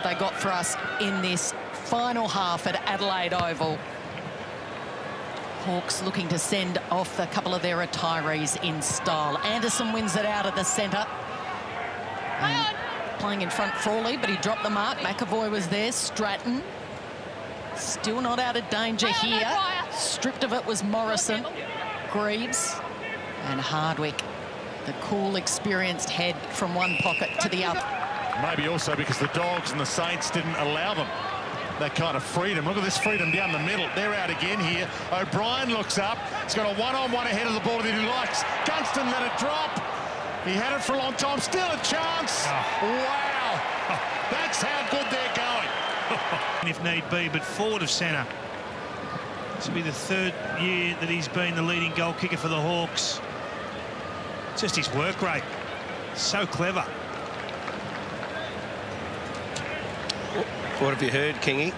they got for us in this final half at Adelaide Oval. Hawks looking to send off a couple of their retirees in style. Anderson wins it out of the centre. Playing in front Frawley, but he dropped the mark. McAvoy was there. Stratton still not out of danger here. Stripped of it was Morrison, Greaves and Hardwick. The cool, experienced head from one pocket to the other. Maybe also because the Dogs and the Saints didn't allow them that kind of freedom. Look at this freedom down the middle. They're out again here. O'Brien looks up. He's got a one-on-one ahead of the ball that he likes. Gunston let it drop. He had it for a long time. Still a chance. Wow. That's how good they're going. If need be, but forward of centre. This will be the third year that he's been the leading goal kicker for the Hawks. Just his work rate. So clever. What have you heard, Kingy?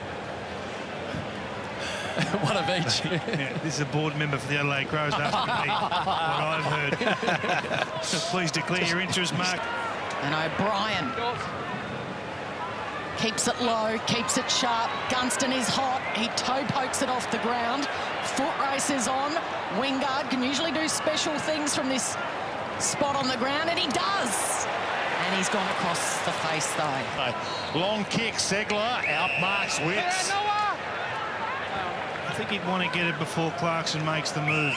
One of each. Yeah, this is a board member for the Adelaide Crows asking me what I've heard. Please declare your interest, Mark. And O'Brien keeps it low, keeps it sharp. Gunston is hot. He toe pokes it off the ground. Foot race is on. Wingard can usually do special things from this spot on the ground, and he does. And he's gone across the face, though. Long kick, Segler outmarks Witts. I think he'd want to get it before Clarkson makes the move.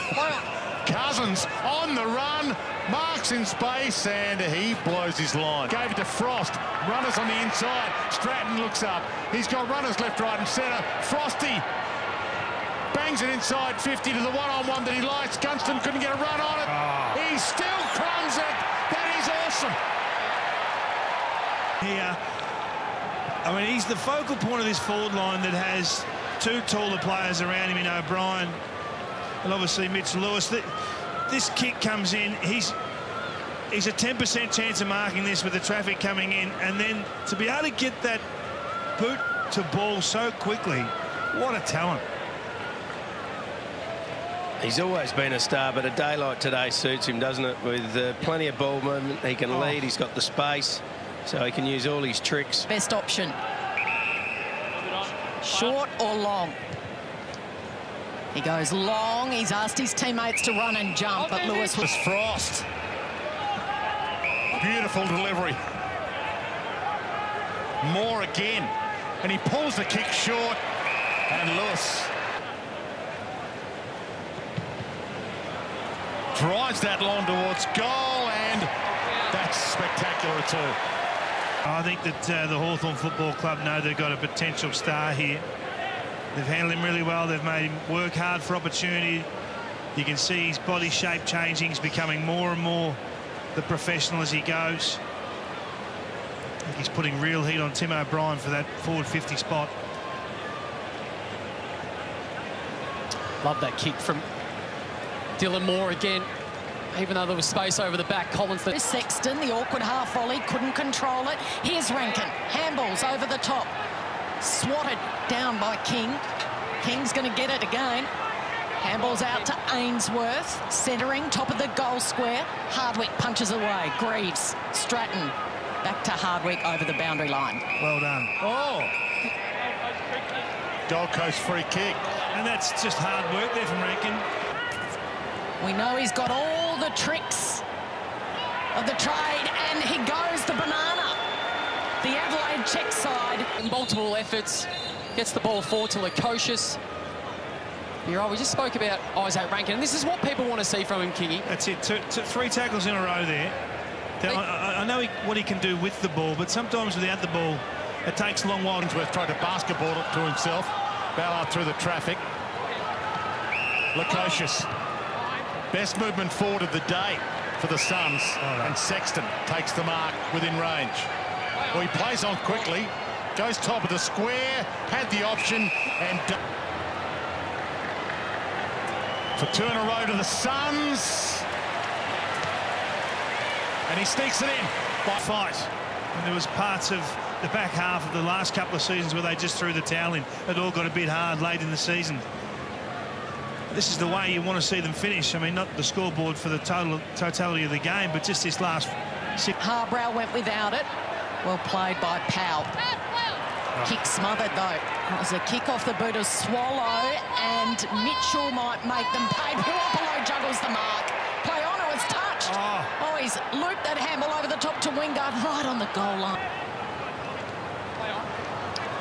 Cousins on the run, marks in space, and he blows his line. Gave it to Frost. Runners on the inside. Stratton looks up. He's got runners left, right, and centre. Frosty bangs it inside 50 to the one-on-one that he likes. Gunston couldn't get a run on it. He still crumbs it. That is awesome. Here, I mean, he's the focal point of this forward line that has two taller players around him in O'Brien and obviously Mitch Lewis. This kick comes in. He's a 10% chance of marking this with the traffic coming in, and then to be able to get that boot to ball so quickly, what a talent. He's always been a star, but a day like today suits him, doesn't it? With plenty of ball movement, he can lead, he's got the space, so he can use all his tricks. Best option. Short or long? He goes long. He's asked his teammates to run and jump, but Lewis was... Frost. Beautiful delivery. Moore again. And he pulls the kick short. And Lewis drives that long towards goal, and that's spectacular too. I think that the Hawthorn Football Club know they've got a potential star here. They've handled him really well. They've made him work hard for opportunity. You can see his body shape changing. He's becoming more and more the professional as he goes. I think he's putting real heat on Tim O'Brien for that forward 50 spot. Love that kick from Dylan Moore again. Even though there was space over the back, Collins... Sexton, the awkward half volley, couldn't control it. Here's Rankin. Handballs over the top. Swatted down by King. King's going to get it again. Handballs out to Ainsworth. Centering, top of the goal square. Hardwick punches away. Greaves, Stratton. Back to Hardwick over the boundary line. Well done. Oh! Gold Coast free kick. And that's just hard work there from Rankin. We know he's got all the tricks of the trade, and he goes the banana. The Adelaide check side. Multiple efforts, gets the ball forward to Lukosius. We just spoke about Isaac Rankin, and this is what people want to see from him, Kingy. That's it, three tackles in a row there. I know what he can do with the ball, but sometimes without the ball, it takes a long while. Ainsworth tried to basketball it to himself. Ballard through the traffic. Lukosius. Best movement forward of the day for the Suns, and Sexton takes the mark within range. Well, he plays on quickly, goes top of the square, had the option, and for two in a row to the Suns, and he sneaks it in by fight. And there was parts of the back half of the last couple of seasons where they just threw the towel in. It all got a bit hard late in the season. This is the way you want to see them finish. I mean, not the scoreboard for the totality of the game, but just this last... Harbrow went without it. Well played by Powell. Kick smothered, though. It was a kick off the boot of Swallow, and Mitchell might make them pay. Puopolo juggles the mark. Play on, it was touched. Oh, he's looped that handball over the top to Wingard, right on the goal line.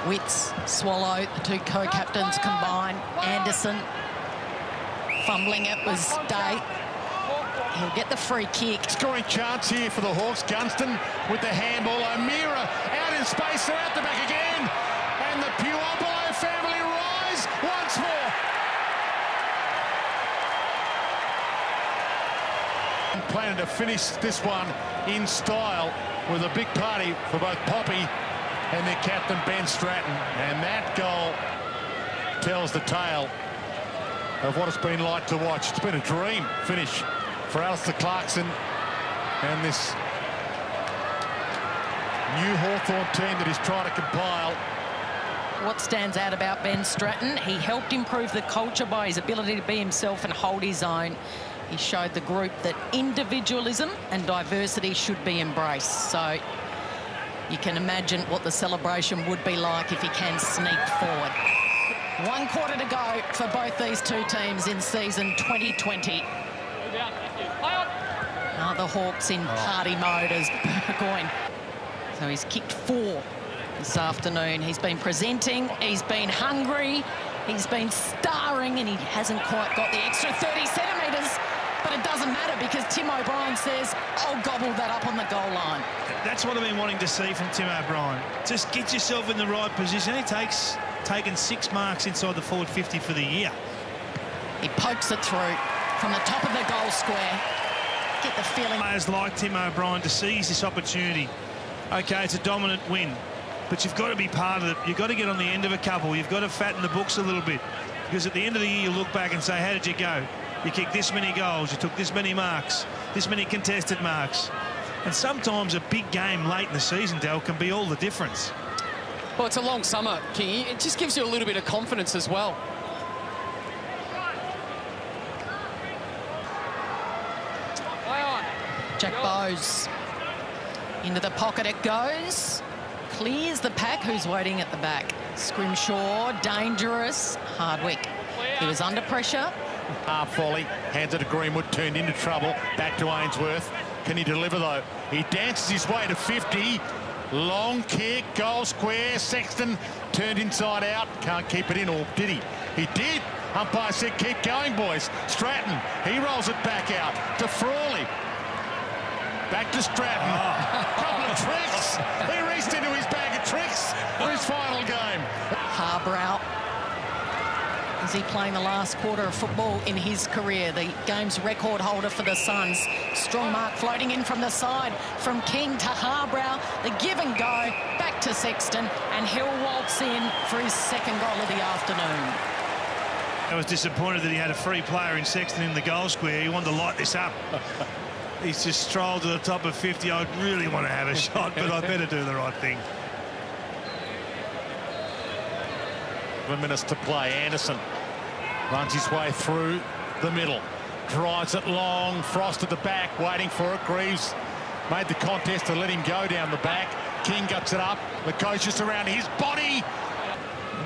Witts, Swallow, the two co-captains combined. Anderson fumbling it was Day. He'll get the free kick. Scoring chance here for the Hawks. Gunston with the handball. O'Meara out in space. They're out the back again. And the Puopolo family rise once more. Planning to finish this one in style with a big party for both Poppy and their captain Ben Stratton. And that goal tells the tale of what it's been like to watch. It's been a dream finish for Alistair Clarkson and this new Hawthorn team that he's trying to compile. What stands out about Ben Stratton, he helped improve the culture by his ability to be himself and hold his own. He showed the group that individualism and diversity should be embraced. So you can imagine what the celebration would be like if he can sneak forward. 1 quarter to go for both these two teams in season 2020. Now the Hawks in party mode as Burgoyne. So he's kicked 4 this afternoon. He's been presenting, he's been hungry, he's been starring, and he hasn't quite got the extra 30 centimetres. But it doesn't matter because Tim O'Brien says, I'll gobble that up on the goal line. That's what I've been wanting to see from Tim O'Brien. Just get yourself in the right position. He taken 6 marks inside the forward 50 for the year. He pokes it through from the top of the goal square. Get the feeling. Players like Tim O'Brien to seize this opportunity. OK, it's a dominant win, but you've got to be part of it. You've got to get on the end of a couple. You've got to fatten the books a little bit, because at the end of the year, you look back and say, how did you go? You kicked this many goals, you took this many marks, this many contested marks. And sometimes a big game late in the season, Del, can be all the difference. Well, it's a long summer, Kingy. It just gives you a little bit of confidence as well. Jack Bowes into the pocket it goes. Clears the pack. Who's waiting at the back? Scrimshaw, dangerous. Hardwick. He was under pressure. Half volley, hands it to Greenwood, turned into trouble. Back to Ainsworth. Can he deliver, though? He dances his way to 50. Long kick, goal square. Sexton turned inside out. Can't keep it in, or did he? He did. Umpire said, keep going, boys. Stratton, he rolls it back out to Frawley. Back to Stratton. Couple of tricks. He reached into his bag of tricks for his final game. Harbrow. Is he playing the last quarter of football in his career? The game's record holder for the Suns. Strong mark floating in from the side from King to Harbrow. The give and go back to Sexton, and he'll waltz in for his second goal of the afternoon. I was disappointed that he had a free player in Sexton in the goal square. He wanted to light this up. He's just strolled to the top of 50. I'd really want to have a shot, but I better do the right thing. 7 minutes to play. Anderson runs his way through the middle, drives it long. Frost at the back, waiting for it. Greaves made the contest to let him go down the back. King guts it up. The coach is around his body.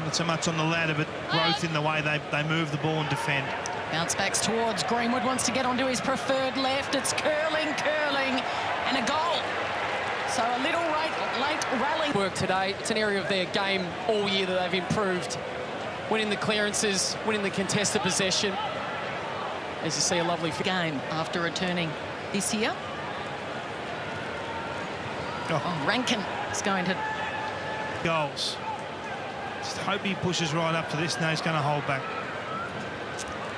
Not so much on the ladder, but growth in the way they move the ball and defend. Bounce backs towards Greenwood, wants to get onto his preferred left. It's curling, and a goal. So a little late rally. Work today. It's an area of their game all year that they've improved. Winning the clearances, winning the contested possession. As you see, a lovely game after returning this year. Rankin is going to... Goals. Just hope he pushes right up to this. Now he's going to hold back.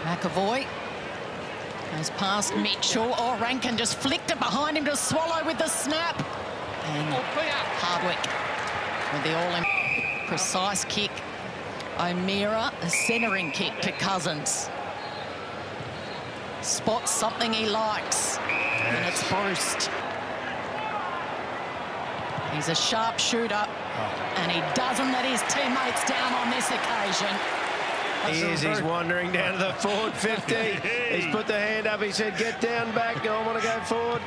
McAvoy goes past Mitchell. Rankin just flicked it behind him to Swallow with the snap. And Hardwick with the all-in precise kick. O'Meara, a centering kick to Cousins. Spots something he likes, and it's Bruce. He's a sharp shooter, and he doesn't let his teammates down on this occasion. He is. He's wandering down to the forward 50. He's put the hand up. He said, get down back. I want to go forward.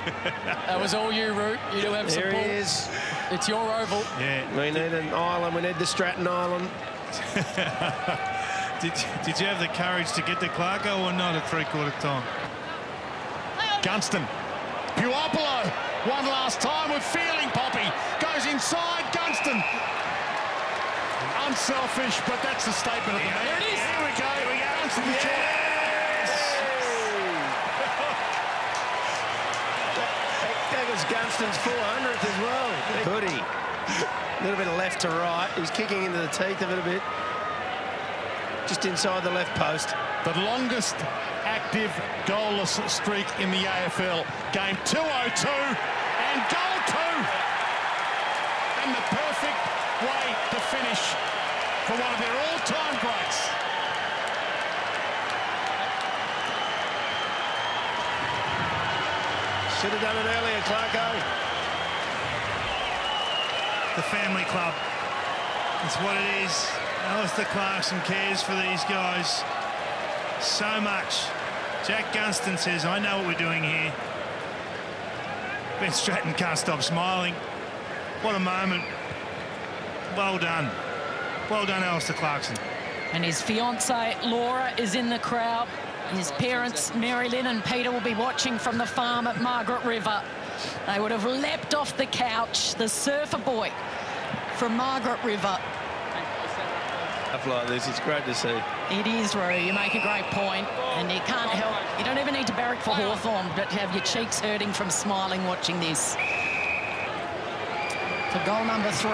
That was all you, Root. You do have some There ball. he is. It's your oval. Yeah. We need an island. We need the Stratton Island. Did you have the courage to get to Clarko or not at three-quarter time? Gunston. Puopolo. One last time with feeling. Poppy goes inside. Gunston. Unselfish, but that's the statement of the man. There it is. Here we go. Gunston. That was Gunston's 400th as well. Hoodie. A little bit of left to right. He's kicking into the teeth of it a bit. Just inside the left post. The longest active goalless streak in the AFL. Game 202 and goal 2. And the perfect way to finish for one of their all-time greats. Should have done it earlier, Clarko. The family club. That's what it is. Alistair Clarkson cares for these guys so much. Jack Gunston says, I know what we're doing here. Ben Stratton can't stop smiling. What a moment. Well done. Well done, Alistair Clarkson. And his fiancée, Laura, is in the crowd. His parents, Mary Lynn and Peter, will be watching from the farm at Margaret River. They would have leapt off the couch. The surfer boy from Margaret River. Stuff like this, it's great to see. It is, Roo. You make a great point, and you can't help. You don't even need to barrack for Hawthorn, but to have your cheeks hurting from smiling watching this. For goal number 3,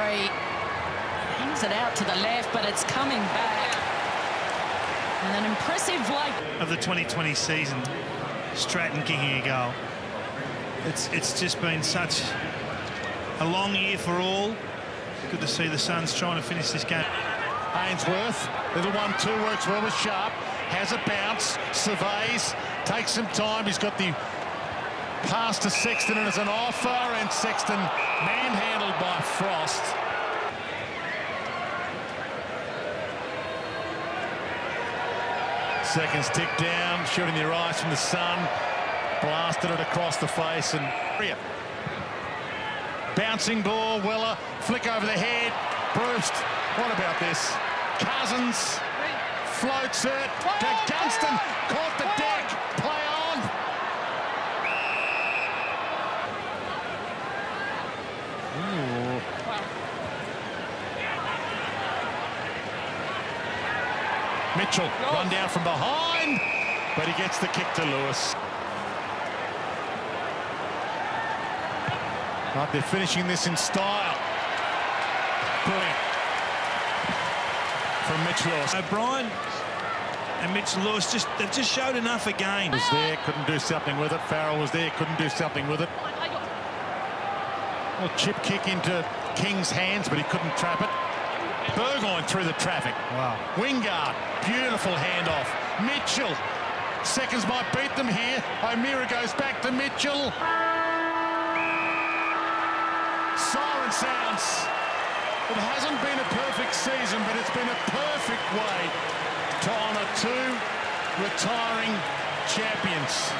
hangs it out to the left, but it's coming back. And an impressive late. Of the 2020 season, Stratton kicking a goal. It's just been such a long year for all. Good to see the Suns trying to finish this game. Ainsworth, little 1-2, works well with Sharp, has a bounce, surveys, takes some time. He's got the pass to Sexton and as an offer, and Sexton manhandled by Frost. Seconds tick down, shooting their eyes from the sun, blasted it across the face, and bouncing ball, Weller, flick over the head, Bruce. What about this? Cousins floats it to Gunston, caught the deck, play on. Ooh. Mitchell, run down from behind, but he gets the kick to Lewis. Right, they're finishing this in style. Brilliant. From Mitch Lewis. O'Brien and Mitch Lewis they've just showed enough again. Was there, couldn't do something with it. Farrell was there, couldn't do something with it. Well, chip kick into King's hands, but he couldn't trap it. Burgoyne through the traffic. Wow. Wingard, beautiful handoff. Mitchell, seconds might beat them here. O'Meara goes back to Mitchell. Siren sounds. It hasn't been a perfect season, but it's been a perfect way to honour 2 retiring champions.